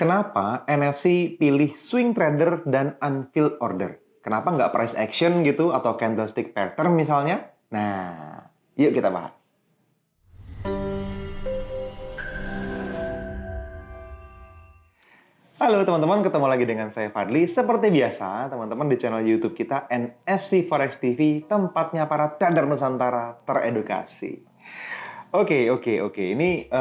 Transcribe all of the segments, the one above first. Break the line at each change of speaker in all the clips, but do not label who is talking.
Kenapa NFC pilih swing trader dan unfilled order? Kenapa nggak price action gitu atau candlestick pattern misalnya? Nah, yuk kita bahas. Halo teman-teman, ketemu lagi dengan saya Fadli. Seperti biasa, teman-teman di channel YouTube kita NFC Forex TV, tempatnya para trader Nusantara teredukasi. Oke. Ini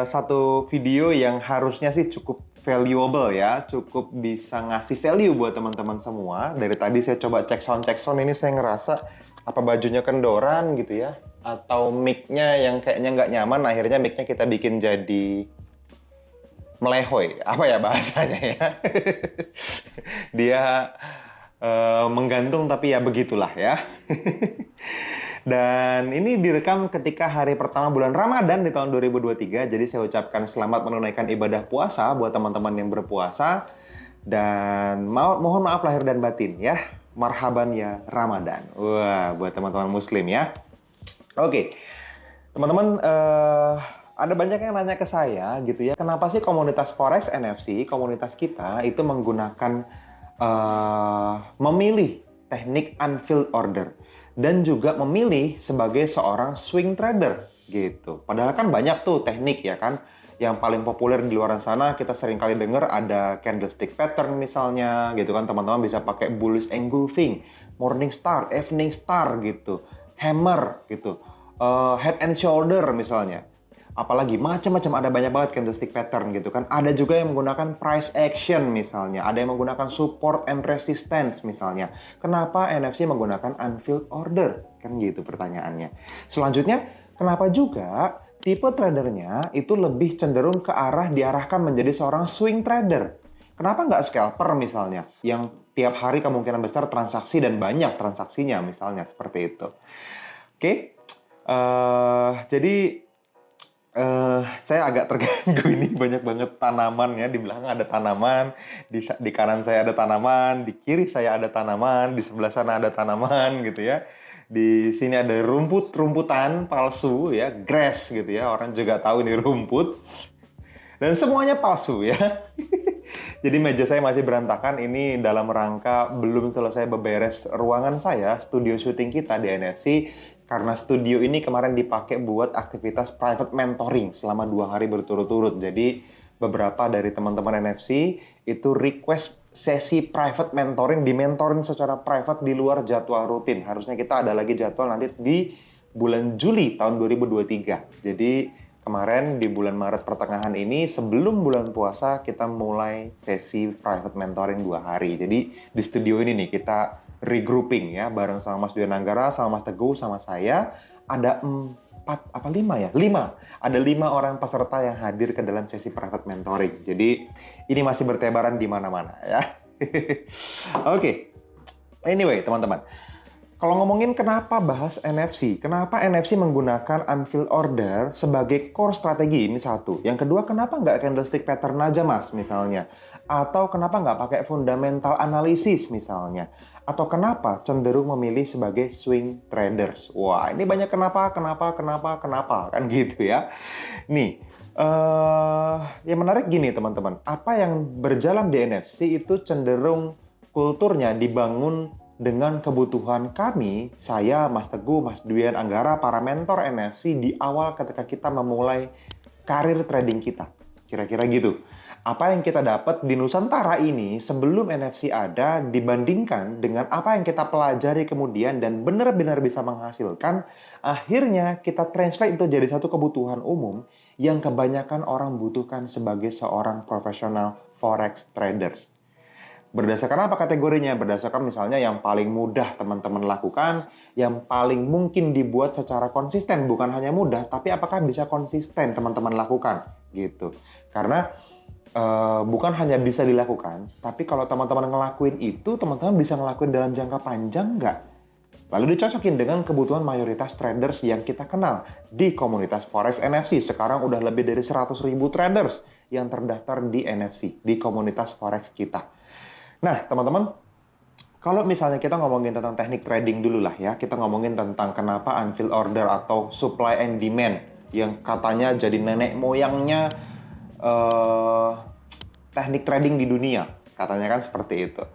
satu video yang harusnya sih cukup valuable ya, cukup bisa ngasih value buat teman-teman semua. Dari tadi saya coba cek sound ini saya ngerasa apa bajunya kendoran gitu ya, atau mic-nya yang kayaknya nggak nyaman, akhirnya mic-nya kita bikin jadi melehoy, apa ya bahasanya ya. Dia menggantung tapi ya begitulah ya. Dan ini direkam ketika hari pertama bulan Ramadan di tahun 2023. Jadi saya ucapkan selamat menunaikan ibadah puasa buat teman-teman yang berpuasa. Dan mohon maaf lahir dan batin ya. Marhaban ya Ramadan. Wah, buat teman-teman muslim ya. Oke. Teman-teman, ada banyak yang nanya ke saya gitu ya. Kenapa sih komunitas Forex NFC, komunitas kita itu menggunakan memilih teknik unfilled order dan juga memilih sebagai seorang swing trader gitu. Padahal kan banyak tuh teknik ya kan. Yang paling populer di luar sana kita sering kali dengar ada candlestick pattern misalnya gitu kan, teman-teman bisa pakai bullish engulfing, morning star, evening star gitu, hammer gitu, head and shoulder misalnya. Apalagi macam-macam, ada banyak banget candlestick pattern gitu kan. Ada juga yang menggunakan price action misalnya. Ada yang menggunakan support and resistance misalnya. Kenapa NFC menggunakan unfilled order? Kan gitu pertanyaannya. Selanjutnya, kenapa juga tipe tradernya itu lebih cenderung ke arah diarahkan menjadi seorang swing trader? Kenapa nggak scalper misalnya? Yang tiap hari kemungkinan besar transaksi dan banyak transaksinya misalnya, seperti itu. Oke. Jadi saya agak terganggu ini, banyak banget tanaman ya, di belakang ada tanaman, di kanan saya ada tanaman, di kiri saya ada tanaman, di sebelah sana ada tanaman gitu ya. Di sini ada rumputan palsu ya, grass gitu ya, orang juga tahu ini rumput. Dan semuanya palsu ya. Jadi meja saya masih berantakan, ini dalam rangka belum selesai beberes ruangan saya, studio syuting kita di NFC. Karena studio ini kemarin dipakai buat aktivitas private mentoring selama 2 hari berturut-turut. Jadi beberapa dari teman-teman NFC itu request sesi private mentoring, dimentorin secara private di luar jadwal rutin. Harusnya kita ada lagi jadwal nanti di bulan Juli tahun 2023. Jadi kemarin di bulan Maret pertengahan ini, sebelum bulan puasa, kita mulai sesi private mentoring 2 hari. Jadi di studio ini nih kita regrouping ya, bareng sama Mas Dwi Nanggara, sama Mas Teguh, sama saya. Ada 5 Ada 5 orang peserta yang hadir ke dalam sesi private mentoring. Jadi ini masih bertebaran di mana-mana ya. Oke. Anyway, teman-teman. Kalau ngomongin kenapa bahas NFC, kenapa NFC menggunakan unfilled order sebagai core strategi, ini satu. Yang kedua, kenapa nggak candlestick pattern aja mas misalnya? Atau kenapa nggak pakai fundamental analysis misalnya? Atau kenapa cenderung memilih sebagai swing traders? Wah, ini banyak kenapa kan gitu ya. Nih, yang menarik gini teman-teman, apa yang berjalan di NFC itu cenderung kulturnya dibangun dengan kebutuhan kami, saya, Mas Teguh, Mas Dwi Nanggara, para mentor NFC di awal ketika kita memulai karir trading kita. Kira-kira gitu. Apa yang kita dapat di Nusantara ini sebelum NFC ada dibandingkan dengan apa yang kita pelajari kemudian dan benar-benar bisa menghasilkan, akhirnya kita translate itu jadi satu kebutuhan umum yang kebanyakan orang butuhkan sebagai seorang profesional forex traders. Berdasarkan apa kategorinya? Berdasarkan misalnya yang paling mudah teman-teman lakukan, yang paling mungkin dibuat secara konsisten, bukan hanya mudah, tapi apakah bisa konsisten teman-teman lakukan, gitu. Karena bukan hanya bisa dilakukan, tapi kalau teman-teman ngelakuin itu, teman-teman bisa ngelakuin dalam jangka panjang nggak? Lalu dicocokin dengan kebutuhan mayoritas traders yang kita kenal di komunitas Forex NFC. Sekarang udah lebih dari 100.000 traders yang terdaftar di NFC, di komunitas Forex kita. Nah, teman-teman, kalau misalnya kita ngomongin tentang teknik trading dulu lah ya, kita ngomongin tentang kenapa unfilled order atau supply and demand yang katanya jadi nenek moyangnya teknik trading di dunia. Katanya kan seperti itu.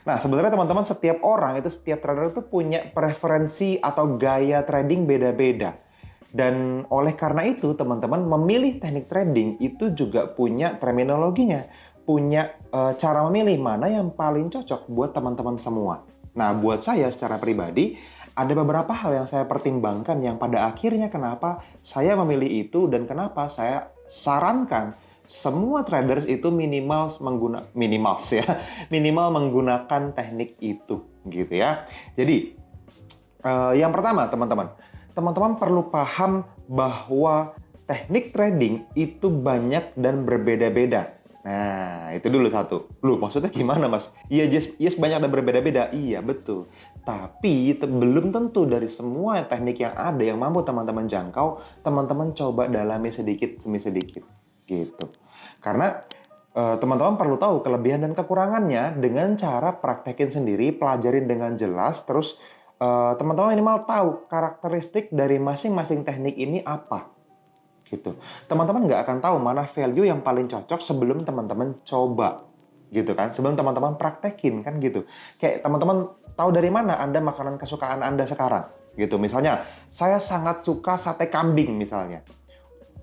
Nah, sebenarnya teman-teman setiap orang itu, setiap trader itu punya preferensi atau gaya trading beda-beda. Dan oleh karena itu, teman-teman memilih teknik trading itu juga punya terminologinya, punya cara memilih mana yang paling cocok buat teman-teman semua. Nah, buat saya secara pribadi, ada beberapa hal yang saya pertimbangkan yang pada akhirnya kenapa saya memilih itu dan kenapa saya sarankan semua traders itu minimal menggunakan teknik itu, gitu ya. Jadi, yang pertama, teman-teman perlu paham bahwa teknik trading itu banyak dan berbeda-beda. Nah, itu dulu satu. Loh, maksudnya gimana, Mas? Iya, yes, banyak dan berbeda-beda. Iya, betul. Tapi belum tentu dari semua teknik yang ada yang mampu teman-teman jangkau, teman-teman coba dalami sedikit demi sedikit. Gitu. Karena teman-teman perlu tahu kelebihan dan kekurangannya dengan cara praktekin sendiri, pelajarin dengan jelas, terus teman-teman minimal tahu karakteristik dari masing-masing teknik ini apa. Gitu. Teman-teman nggak akan tahu mana value yang paling cocok sebelum teman-teman coba. Gitu kan, sebelum teman-teman praktekin kan gitu. Kayak teman-teman tahu dari mana Anda makanan kesukaan Anda sekarang. Gitu. Misalnya, saya sangat suka sate kambing misalnya.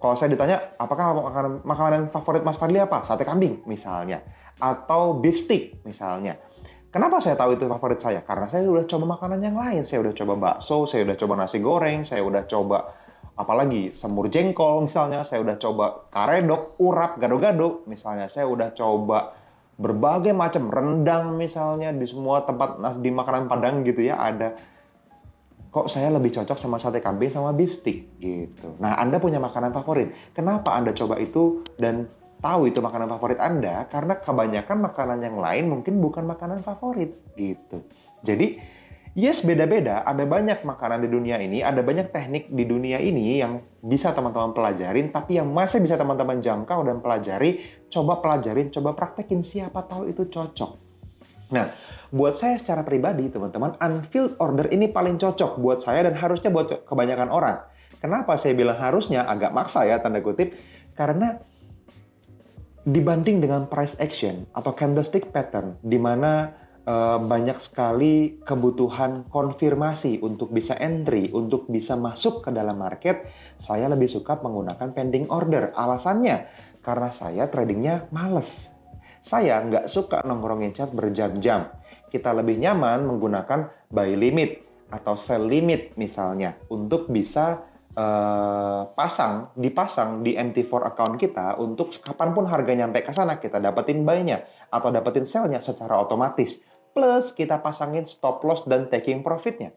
Kalau saya ditanya, apakah makanan favorit Mas Fadli apa? Sate kambing misalnya. Atau beef stick misalnya. Kenapa saya tahu itu favorit saya? Karena saya udah coba makanan yang lain. Saya udah coba bakso, saya udah coba nasi goreng, saya udah coba apalagi semur jengkol misalnya, saya udah coba karedok, urap, gado-gado misalnya. Saya udah coba berbagai macam rendang misalnya di semua tempat di makanan Padang gitu ya ada. Kok saya lebih cocok sama sate kambing sama beef stick gitu. Nah, Anda punya makanan favorit. Kenapa Anda coba itu dan tahu itu makanan favorit Anda? Karena kebanyakan makanan yang lain mungkin bukan makanan favorit gitu. Jadi, yes, beda-beda. Ada banyak makanan di dunia ini, ada banyak teknik di dunia ini yang bisa teman-teman pelajarin, tapi yang masih bisa teman-teman jangkau dan pelajari, coba pelajarin, coba praktekin, siapa tahu itu cocok. Nah, buat saya secara pribadi, teman-teman, unfilled order ini paling cocok buat saya dan harusnya buat kebanyakan orang. Kenapa saya bilang harusnya? Agak maksa ya, tanda kutip. Karena dibanding dengan price action atau candlestick pattern, di mana banyak sekali kebutuhan konfirmasi untuk bisa entry, untuk bisa masuk ke dalam market, saya lebih suka menggunakan pending order. Alasannya, karena saya tradingnya males. Saya nggak suka nongkrongin chart berjam-jam. Kita lebih nyaman menggunakan buy limit atau sell limit misalnya untuk bisa dipasang di MT4 account kita untuk kapanpun harga nyampe ke sana kita dapetin buy-nya atau dapetin sell-nya secara otomatis. Plus kita pasangin stop loss dan taking profit-nya.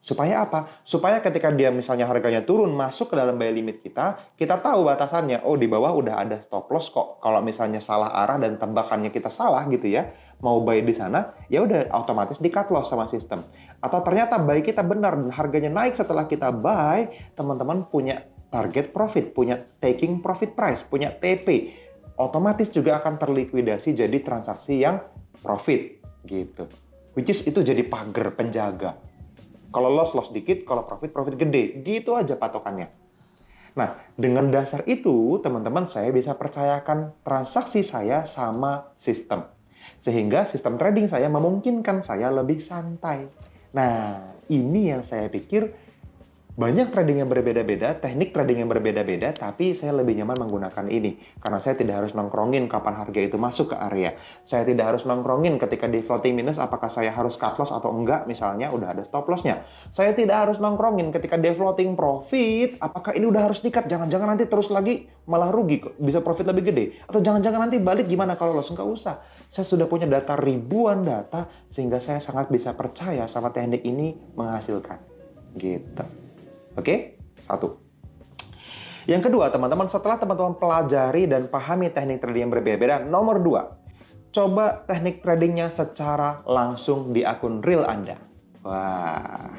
Supaya apa? Supaya ketika dia misalnya harganya turun masuk ke dalam buy limit kita tahu batasannya. Oh, di bawah udah ada stop loss kok. Kalau misalnya salah arah dan tembakannya kita salah gitu ya, mau buy di sana, ya udah otomatis di cut loss sama sistem. Atau ternyata buy kita benar dan harganya naik setelah kita buy, teman-teman punya target profit, punya taking profit price, punya TP. Otomatis juga akan terlikuidasi jadi transaksi yang profit gitu. Which is itu jadi pagar penjaga. Kalau loss dikit, kalau profit gede. Gitu aja patokannya. Nah, dengan dasar itu, teman-teman, saya bisa percayakan transaksi saya sama sistem. Sehingga sistem trading saya memungkinkan saya lebih santai. Nah, ini yang saya pikir banyak trading yang berbeda-beda, teknik trading yang berbeda-beda, tapi saya lebih nyaman menggunakan ini. Karena saya tidak harus nongkrongin kapan harga itu masuk ke area. Saya tidak harus nongkrongin ketika di floating minus apakah saya harus cut loss atau enggak, misalnya udah ada stop loss-nya. Saya tidak harus nongkrongin ketika di floating profit, apakah ini udah harus di-cut, jangan-jangan nanti terus lagi malah rugi, bisa profit lebih gede. Atau jangan-jangan nanti balik gimana kalau loss, enggak usah. Saya sudah punya data ribuan data, sehingga saya sangat bisa percaya sama teknik ini menghasilkan. Gitu. Oke? Satu. Yang kedua, teman-teman, setelah teman-teman pelajari dan pahami teknik trading yang berbeda-beda, nomor 2, coba teknik tradingnya secara langsung di akun real Anda. Wah.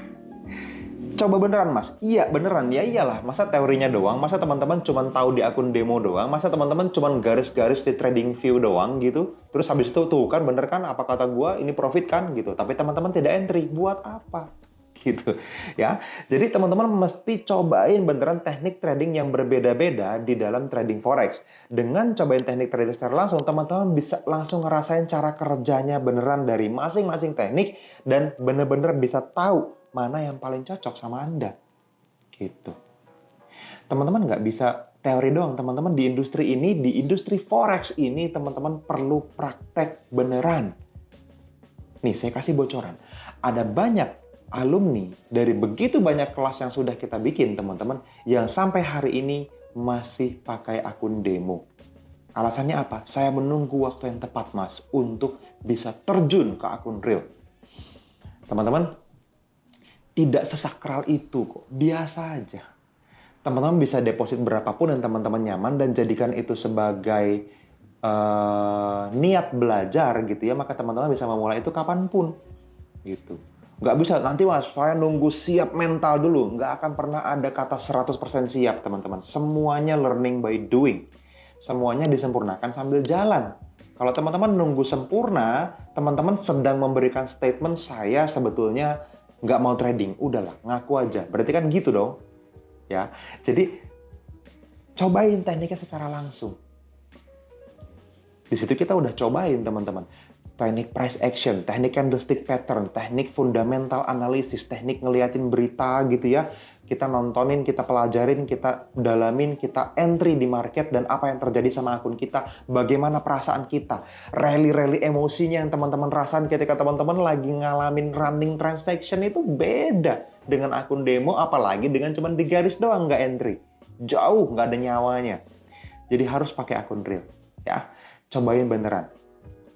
Coba beneran, Mas? Iya, beneran. Ya iyalah. Masa teorinya doang? Masa teman-teman cuma tahu di akun demo doang? Masa teman-teman cuma garis-garis di trading view doang gitu? Terus habis itu tuh kan bener kan apa kata gua, ini profit kan gitu. Tapi teman-teman tidak entry. Buat apa? gitu ya. Jadi teman-teman mesti cobain beneran teknik trading yang berbeda-beda di dalam trading forex. Dengan cobain teknik trading secara langsung, teman-teman bisa langsung ngerasain cara kerjanya beneran dari masing-masing teknik dan bener-bener bisa tahu mana yang paling cocok sama Anda. Gitu. Teman-teman nggak bisa teori doang, teman-teman di industri ini, di industri forex ini, teman-teman perlu praktek beneran. Nih, saya kasih bocoran. Ada banyak alumni dari begitu banyak kelas yang sudah kita bikin, teman-teman, yang sampai hari ini masih pakai akun demo. Alasannya apa? Saya menunggu waktu yang tepat, Mas, untuk bisa terjun ke akun real. Teman-teman, tidak sesakral itu kok. Biasa aja. Teman-teman bisa deposit berapapun yang teman-teman nyaman dan jadikan itu sebagai niat belajar gitu ya, maka teman-teman bisa memulai itu kapanpun gitu. Nggak bisa, nanti Mas, saya nunggu siap mental dulu. Nggak akan pernah ada kata 100% siap, teman-teman. Semuanya learning by doing. Semuanya disempurnakan sambil jalan. Kalau teman-teman nunggu sempurna, teman-teman sedang memberikan statement, saya sebetulnya nggak mau trading. Udahlah, ngaku aja. Berarti kan gitu dong. Ya, jadi cobain tekniknya secara langsung. Di situ kita udah cobain, teman-teman. Teknik price action, teknik candlestick pattern, teknik fundamental analysis, teknik ngeliatin berita gitu ya. Kita nontonin, kita pelajarin, kita dalamin, kita entry di market dan apa yang terjadi sama akun kita, bagaimana perasaan kita, rally-rally emosinya yang teman-teman rasain ketika teman-teman lagi ngalamin running transaction itu beda dengan akun demo, apalagi dengan cuma di garis doang nggak entry. Jauh, nggak ada nyawanya. Jadi harus pakai akun real, ya. Cobain beneran.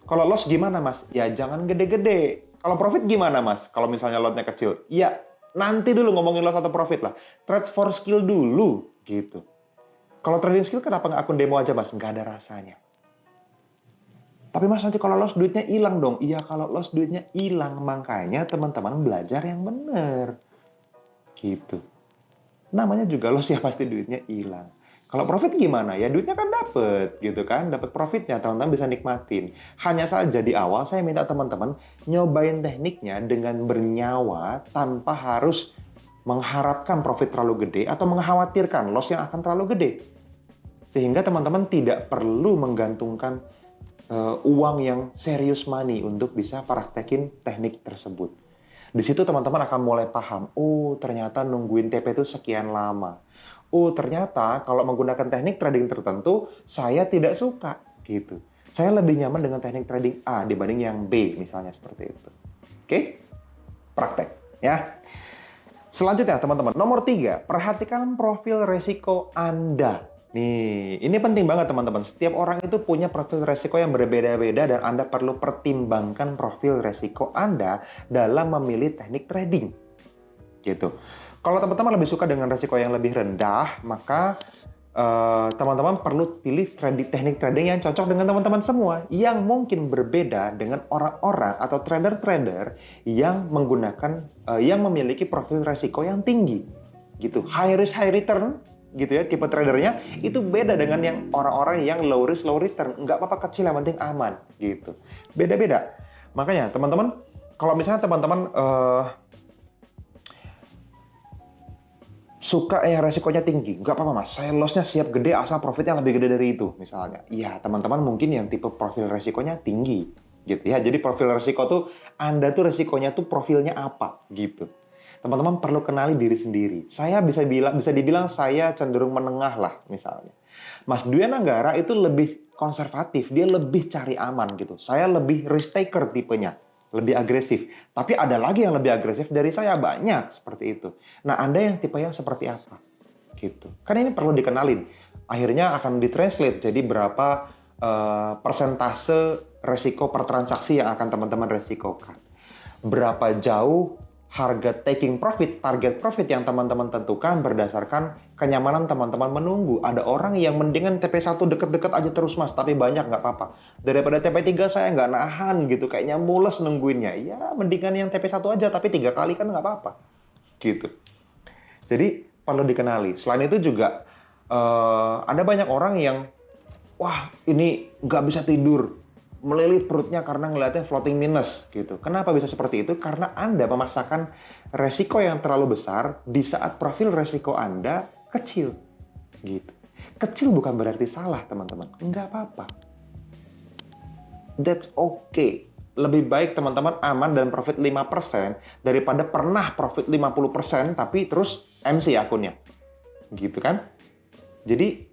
Kalau loss gimana, Mas? Ya jangan gede-gede. Kalau profit gimana, Mas? Kalau misalnya lotnya kecil, ya nanti dulu ngomongin loss atau profit lah. Trade for skill dulu, gitu. Kalau trading skill kenapa nggak akun demo aja, Mas? Nggak ada rasanya. Tapi Mas, nanti kalau loss duitnya hilang dong. Iya, kalau loss duitnya hilang. Makanya teman-teman belajar yang bener. Gitu. Namanya juga loss ya pasti duitnya hilang. Kalau profit gimana? Ya duitnya kan dapet gitu kan. Dapat profitnya, teman-teman bisa nikmatin. Hanya saja di awal saya minta teman-teman nyobain tekniknya dengan bernyawa tanpa harus mengharapkan profit terlalu gede atau mengkhawatirkan loss yang akan terlalu gede. Sehingga teman-teman tidak perlu menggantungkan uang yang serius money untuk bisa praktekin teknik tersebut. Di situ teman-teman akan mulai paham, oh ternyata nungguin TP itu sekian lama. Oh ternyata kalau menggunakan teknik trading tertentu, saya tidak suka gitu. Saya lebih nyaman dengan teknik trading A dibanding yang B misalnya seperti itu. Oke? Praktek ya. Selanjutnya teman-teman, nomor 3, perhatikan profil resiko Anda. Nih, ini penting banget teman-teman. Setiap orang itu punya profil resiko yang berbeda-beda dan Anda perlu pertimbangkan profil resiko Anda dalam memilih teknik trading. Gitu. Kalau teman-teman lebih suka dengan resiko yang lebih rendah, maka teman-teman perlu pilih teknik trading yang cocok dengan teman-teman semua, yang mungkin berbeda dengan orang-orang atau trader-trader yang menggunakan, yang memiliki profil resiko yang tinggi. Gitu. High risk, high return, gitu ya, tipe tradernya itu beda dengan yang orang-orang yang low risk, low return. Nggak apa-apa kecil, yang penting aman. Gitu. Beda-beda. Makanya teman-teman, kalau misalnya teman-teman suka yang resikonya tinggi, nggak apa-apa Mas, saya loss-nya siap gede asal profitnya lebih gede dari itu misalnya. Iya, teman-teman mungkin yang tipe profil resikonya tinggi gitu ya. Jadi profil resiko tuh Anda tuh resikonya tuh profilnya apa gitu. Teman-teman perlu kenali diri sendiri. Saya bisa dibilang saya cenderung menengah lah misalnya. Mas Dwi Nanggara itu lebih konservatif, dia lebih cari aman gitu. Saya lebih risk taker tipenya. Lebih agresif. Tapi ada lagi yang lebih agresif dari saya, banyak seperti itu. Nah, Anda yang tipe yang seperti apa? Gitu. Kan ini perlu dikenalin. Akhirnya akan ditranslate jadi berapa persentase resiko per transaksi yang akan teman-teman resikokan. Berapa jauh harga taking profit, target profit yang teman-teman tentukan berdasarkan kenyamanan teman-teman menunggu. Ada orang yang mendingan TP1 deket-deket aja terus Mas, tapi banyak nggak apa-apa. Daripada TP3 saya nggak nahan gitu, kayaknya mules nungguinnya. Ya mendingan yang TP1 aja, tapi 3 kali kan nggak apa-apa. Gitu. Jadi perlu dikenali. Selain itu juga ada banyak orang yang, wah ini nggak bisa tidur. melilit perutnya karena ngelihatnya floating minus gitu. Kenapa bisa seperti itu? Karena Anda memaksakan resiko yang terlalu besar di saat profil resiko Anda kecil gitu. Kecil bukan berarti salah, teman-teman. Nggak apa-apa. That's okay. Lebih baik teman-teman aman dan profit 5% daripada pernah profit 50% tapi terus MC akunnya. Gitu kan? Jadi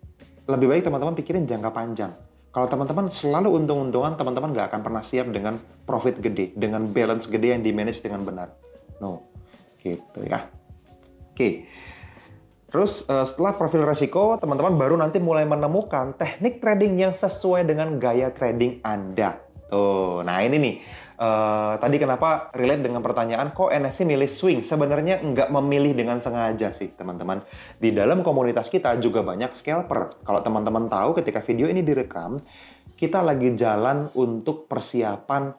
lebih baik teman-teman pikirin jangka panjang. Kalau teman-teman selalu untung-untungan, teman-teman nggak akan pernah siap dengan profit gede, dengan balance gede yang di-manage dengan benar. No. Gitu ya. Oke. Terus setelah profil resiko, teman-teman baru nanti mulai menemukan teknik trading yang sesuai dengan gaya trading Anda. Tuh, nah ini nih. Tadi kenapa relate dengan pertanyaan, kok NFC milih swing? Sebenarnya nggak memilih dengan sengaja sih, teman-teman. Di dalam komunitas kita juga banyak scalper. Kalau teman-teman tahu, ketika video ini direkam, kita lagi jalan untuk persiapan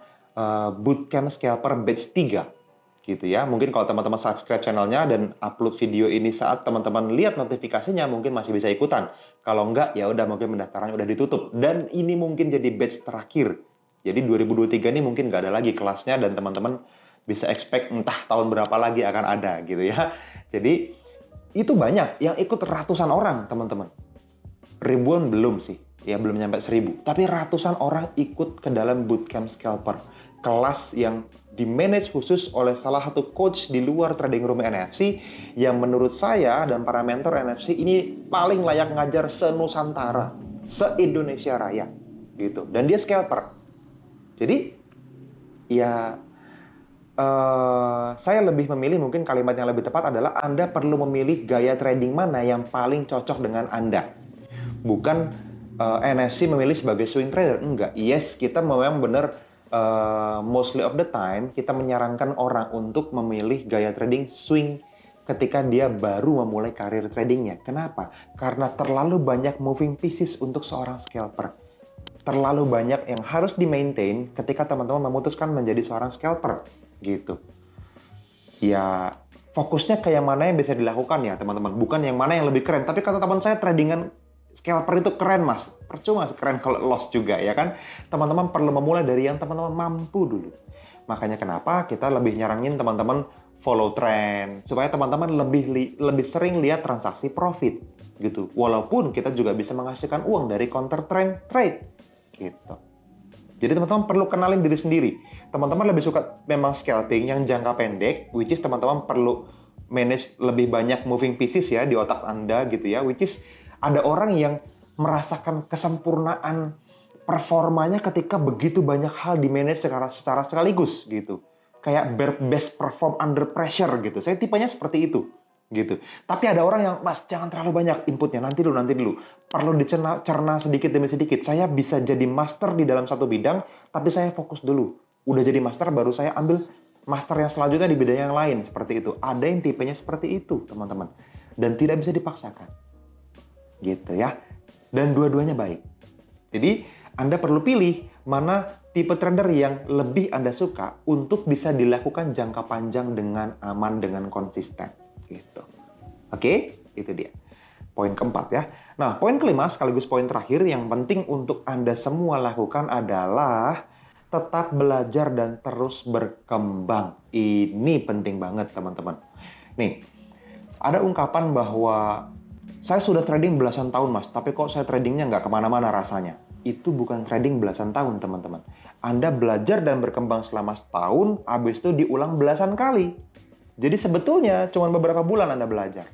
bootcamp scalper batch 3. Gitu ya. Mungkin kalau teman-teman subscribe channelnya dan upload video ini saat teman-teman lihat notifikasinya, mungkin masih bisa ikutan. Kalau enggak, ya udah mungkin pendaftaran udah ditutup. Dan ini mungkin jadi batch terakhir. Jadi 2023 ini mungkin nggak ada lagi kelasnya dan teman-teman bisa expect entah tahun berapa lagi akan ada gitu ya. Jadi itu banyak yang ikut ratusan orang, teman-teman. Ribuan belum sih, ya belum nyampe 1000. Tapi ratusan orang ikut ke dalam bootcamp scalper. Kelas yang di-manage khusus oleh salah satu coach di luar trading room NFC yang menurut saya dan para mentor NFC ini paling layak ngajar se-Nusantara, se-Indonesia Raya gitu. Dan dia scalper. Jadi ya saya lebih memilih, mungkin kalimat yang lebih tepat adalah Anda perlu memilih gaya trading mana yang paling cocok dengan Anda. Bukan NFC memilih sebagai swing trader. Enggak. Yes, kita memang benar mostly of the time kita menyarankan orang untuk memilih gaya trading swing ketika dia baru memulai karir tradingnya. Kenapa? Karena terlalu banyak moving pieces untuk seorang scalper. Terlalu banyak yang harus di-maintain ketika teman-teman memutuskan menjadi seorang scalper gitu. Ya, fokusnya ke yang mana yang bisa dilakukan ya teman-teman, bukan yang mana yang lebih keren. Tapi kata teman saya, tradingan scalper itu keren mas, percuma keren kalau loss juga ya kan. Teman-teman perlu memulai dari yang teman-teman mampu dulu. Makanya kenapa kita lebih nyaranin teman-teman follow trend, supaya teman-teman lebih sering lihat transaksi profit gitu. Walaupun kita juga bisa menghasilkan uang dari counter trend trade gitu. Jadi teman-teman perlu kenalin diri sendiri. Teman-teman lebih suka memang scalping yang jangka pendek, which is teman-teman perlu manage lebih banyak moving pieces ya di otak Anda gitu ya, which is ada orang yang merasakan kesempurnaan performanya ketika begitu banyak hal di manage secara sekaligus gitu. Kayak best perform under pressure gitu. Saya tipenya seperti itu. Gitu. Tapi ada orang yang, mas jangan terlalu banyak inputnya, nanti dulu. Perlu dicerna sedikit demi sedikit. Saya bisa jadi master di dalam satu bidang, tapi saya fokus dulu. Udah jadi master, baru saya ambil master yang selanjutnya di bidang yang lain. Seperti itu. Ada yang tipenya seperti itu, teman-teman. Dan tidak bisa dipaksakan. Gitu ya. Dan dua-duanya baik. Jadi, Anda perlu pilih mana tipe trader yang lebih Anda suka untuk bisa dilakukan jangka panjang dengan aman, dengan konsisten. Gitu. Oke, itu dia. Poin keempat ya. Nah, poin kelima sekaligus poin terakhir yang penting untuk Anda semua lakukan adalah tetap belajar dan terus berkembang. Ini penting banget, teman-teman. Nih, ada ungkapan bahwa saya sudah trading belasan tahun, mas, tapi kok saya tradingnya nggak kemana-mana rasanya. Itu bukan trading belasan tahun, teman-teman. Anda belajar dan berkembang selama setahun, habis itu diulang belasan kali. Jadi sebetulnya cuma beberapa bulan Anda belajar.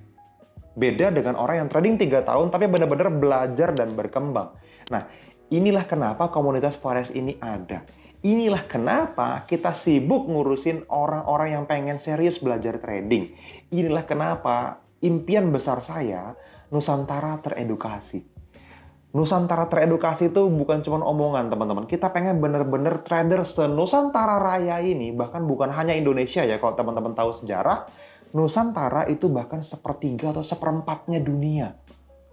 Beda dengan orang yang trading 3 tahun tapi benar-benar belajar dan berkembang. Nah, inilah kenapa komunitas Forex ini ada. Inilah kenapa kita sibuk ngurusin orang-orang yang pengen serius belajar trading. Inilah kenapa impian besar saya, Nusantara teredukasi. Nusantara teredukasi itu bukan cuma omongan, teman-teman. Kita pengen bener-bener trader se-Nusantara Raya ini, bahkan bukan hanya Indonesia ya, kalau teman-teman tahu sejarah, Nusantara itu bahkan sepertiga atau seperempatnya dunia.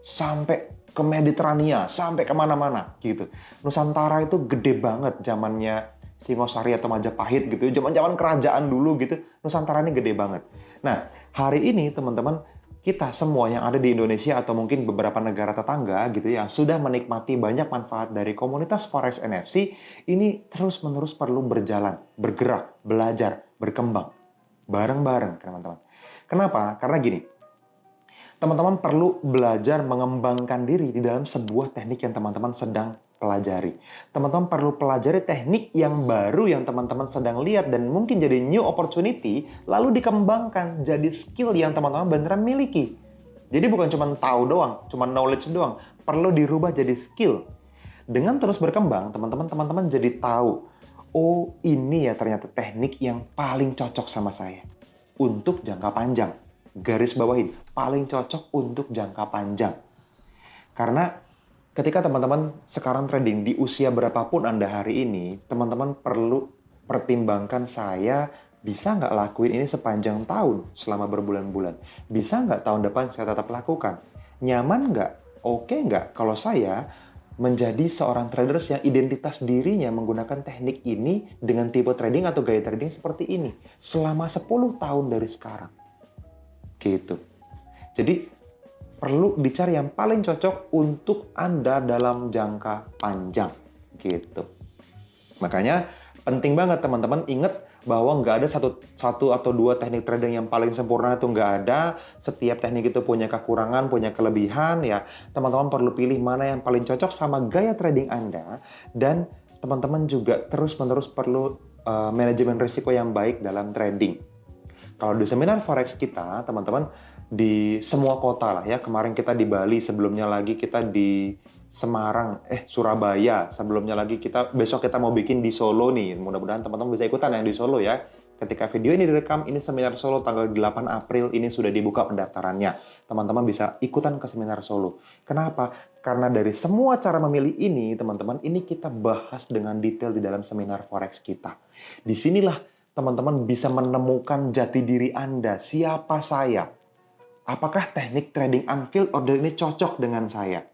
Sampai ke Mediterania, sampai kemana-mana gitu. Nusantara itu gede banget zamannya Singosari atau Majapahit gitu. Zaman-zaman kerajaan dulu gitu, Nusantara ini gede banget. Nah, hari ini teman-teman, kita semua yang ada di Indonesia atau mungkin beberapa negara tetangga gitu ya, yang sudah menikmati banyak manfaat dari komunitas Forex NFC, ini terus-menerus perlu berjalan, bergerak, belajar, berkembang, bareng-bareng, teman-teman. Kenapa? Karena gini, teman-teman perlu belajar mengembangkan diri di dalam sebuah teknik yang teman-teman sedang pelajari. Teman-teman perlu pelajari teknik yang baru yang teman-teman sedang lihat dan mungkin jadi new opportunity, lalu dikembangkan jadi skill yang teman-teman beneran miliki. Jadi bukan cuma tahu doang, cuma knowledge doang, perlu dirubah jadi skill. Dengan terus berkembang, teman-teman jadi tahu, oh ini ya ternyata teknik yang paling cocok sama saya untuk jangka panjang. Garis bawahin, paling cocok untuk jangka panjang. Karena ketika teman-teman sekarang trading di usia berapapun Anda hari ini, teman-teman perlu pertimbangkan saya bisa nggak lakuin ini sepanjang tahun selama berbulan-bulan? Bisa nggak tahun depan saya tetap lakukan? Nyaman nggak? Oke nggak? Kalau saya menjadi seorang trader yang identitas dirinya menggunakan teknik ini dengan tipe trading atau gaya trading seperti ini selama 10 tahun dari sekarang. Gitu. Jadi perlu dicari yang paling cocok untuk Anda dalam jangka panjang. Gitu. Makanya penting banget teman-teman ingat bahwa nggak ada satu atau dua teknik trading yang paling sempurna, itu nggak ada. Setiap teknik itu punya kekurangan, punya kelebihan. Ya, teman-teman perlu pilih mana yang paling cocok sama gaya trading Anda. Dan teman-teman juga terus-menerus perlu manajemen risiko yang baik dalam trading. Kalau di seminar Forex kita, teman-teman, di semua kota lah ya. Kemarin kita di Bali, sebelumnya lagi kita di Semarang, Surabaya. Sebelumnya lagi besok kita mau bikin di Solo nih. Mudah-mudahan teman-teman bisa ikutan yang di Solo ya. Ketika video ini direkam, ini seminar Solo tanggal 8 April, ini sudah dibuka pendaftarannya. Teman-teman bisa ikutan ke seminar Solo. Kenapa? Karena dari semua cara memilih ini, teman-teman, ini kita bahas dengan detail di dalam seminar Forex kita. Disinilah teman-teman bisa menemukan jati diri Anda. Siapa saya? Apakah teknik trading unfilled order ini cocok dengan saya?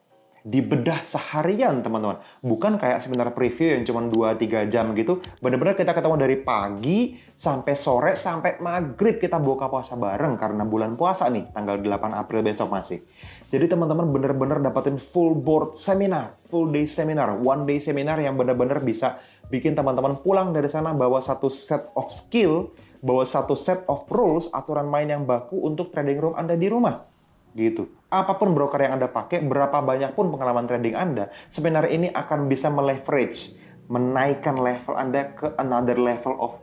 Dibedah seharian, teman-teman. Bukan kayak seminar preview yang cuma 2-3 jam gitu. Benar-benar kita ketemu dari pagi sampai sore, sampai maghrib kita buka puasa bareng. Karena bulan puasa nih, tanggal 8 April besok masih. Jadi teman-teman benar-benar dapetin full board seminar. Full day seminar, one day seminar yang benar-benar bisa bikin teman-teman pulang dari sana bawa satu set of skill, bawa satu set of rules, aturan main yang baku untuk trading room Anda di rumah. Gitu. Apapun broker yang Anda pakai, berapa banyak pun pengalaman trading Anda, seminar ini akan bisa meleverage, menaikkan level Anda ke another level of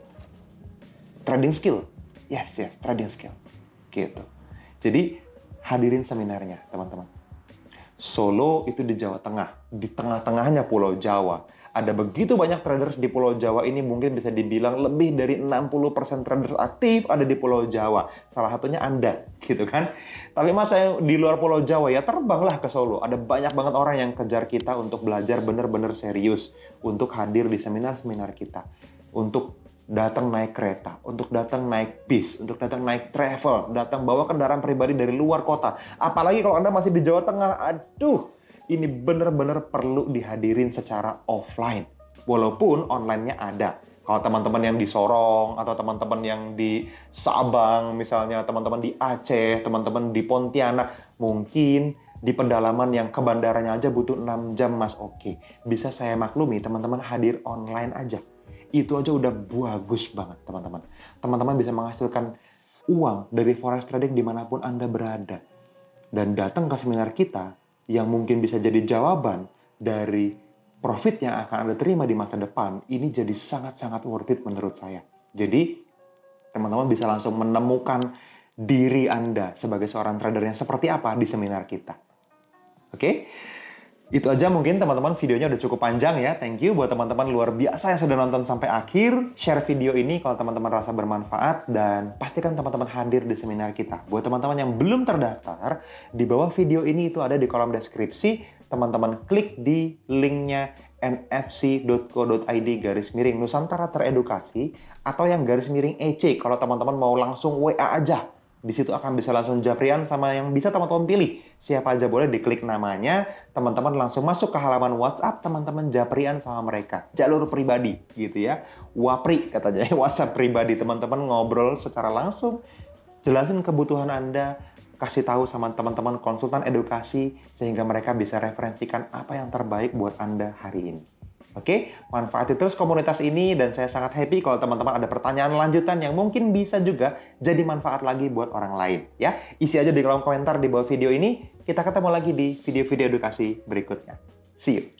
trading skill. Yes, trading skill. Gitu. Jadi, hadirin seminarnya, teman-teman. Solo itu di Jawa Tengah, di tengah-tengahnya Pulau Jawa. Ada begitu banyak traders di Pulau Jawa ini, mungkin bisa dibilang lebih dari 60% traders aktif ada di Pulau Jawa. Salah satunya Anda, gitu kan. Tapi masa yang di luar Pulau Jawa, ya terbanglah ke Solo. Ada banyak banget orang yang kejar kita untuk belajar benar-benar serius. Untuk hadir di seminar-seminar kita. Untuk datang naik kereta, untuk datang naik bis, untuk datang naik travel, datang bawa kendaraan pribadi dari luar kota. Apalagi kalau Anda masih di Jawa Tengah, aduh, ini benar-benar perlu dihadirin secara offline. Walaupun online-nya ada. Kalau teman-teman yang di Sorong, atau teman-teman yang di Sabang, misalnya teman-teman di Aceh, teman-teman di Pontianak, mungkin di pedalaman yang ke bandaranya aja butuh 6 jam, Mas. Oke, bisa saya maklumi, teman-teman hadir online aja. Itu aja udah bagus banget, teman-teman. Teman-teman bisa menghasilkan uang dari forex trading dimanapun Anda berada. Dan datang ke seminar kita, yang mungkin bisa jadi jawaban dari profit yang akan Anda terima di masa depan, ini jadi sangat-sangat worth it menurut saya. Jadi, teman-teman bisa langsung menemukan diri Anda sebagai seorang trader yang seperti apa di seminar kita. Oke? Itu aja mungkin teman-teman, videonya udah cukup panjang ya. Thank you buat teman-teman luar biasa yang sudah nonton sampai akhir. Share video ini kalau teman-teman rasa bermanfaat dan pastikan teman-teman hadir di seminar kita. Buat teman-teman yang belum terdaftar, di bawah video ini itu ada di kolom deskripsi. Teman-teman klik di linknya nfc.co.id/Nusantara Teredukasi atau yang _EC kalau teman-teman mau langsung WA aja. Di situ akan bisa langsung Japrian sama yang bisa teman-teman pilih. Siapa aja boleh diklik namanya, teman-teman langsung masuk ke halaman WhatsApp, teman-teman Japrian sama mereka. Jalur pribadi gitu ya. Wapri katanya, WhatsApp pribadi. Teman-teman ngobrol secara langsung, jelasin kebutuhan Anda, kasih tahu sama teman-teman konsultan edukasi sehingga mereka bisa referensikan apa yang terbaik buat Anda hari ini. Oke, manfaati terus komunitas ini dan saya sangat happy kalau teman-teman ada pertanyaan lanjutan yang mungkin bisa juga jadi manfaat lagi buat orang lain. Ya, isi aja di kolom komentar di bawah video ini. Kita ketemu lagi di video-video edukasi berikutnya. See you!